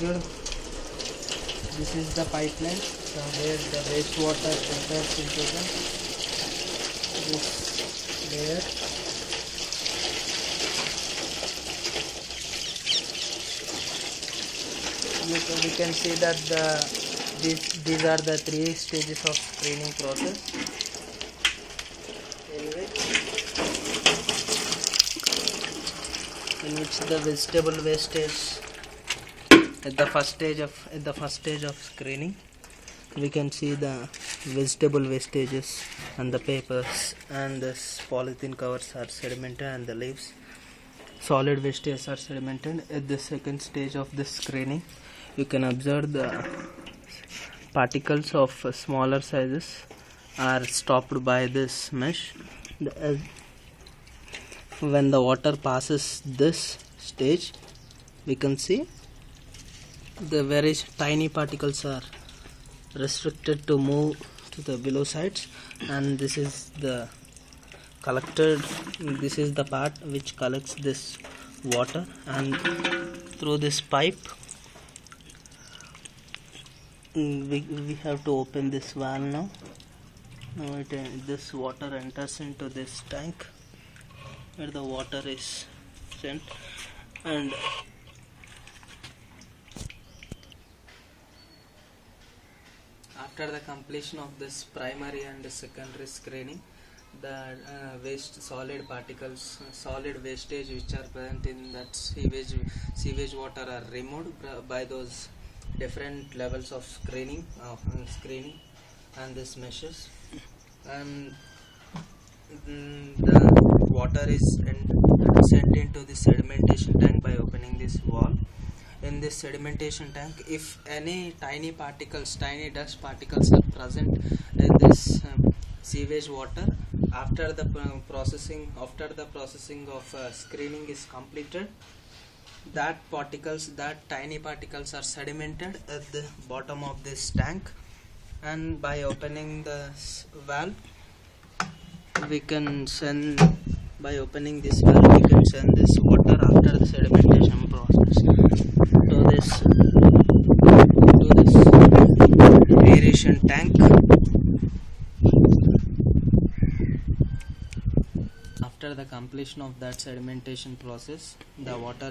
observe, this is the pipeline from where the wastewater enters into this layer. We can see that these are the 3 stages of screening process. Anyway, in which the vegetable wastage at the first stage of screening, we can see the vegetable wastages and the papers and this polythene covers are sedimented and the leaves, solid wastages are sedimented. At the second stage of the screening, you can observe the particles of smaller sizes are stopped by this mesh. When the water passes this stage, we can see the very tiny particles are restricted to move to the below sides, and this is the collected, this is the part which collects this water, and through this pipe we have to open this valve now. This water enters into this tank where the water is sent, and after the completion of this primary and secondary screening, the solid particles, solid wastage which are present in that sewage water are removed by those different levels of screening and this meshes, and the water is sent into the sedimentation tank by opening this valve. In this sedimentation tank, if any tiny dust particles are present in this sewage water, after the processing of screening is completed, that tiny particles are sedimented at the bottom of this tank, and by opening the valve we can send this water after the sedimentation process to this aeration tank. After the completion of that sedimentation process, the water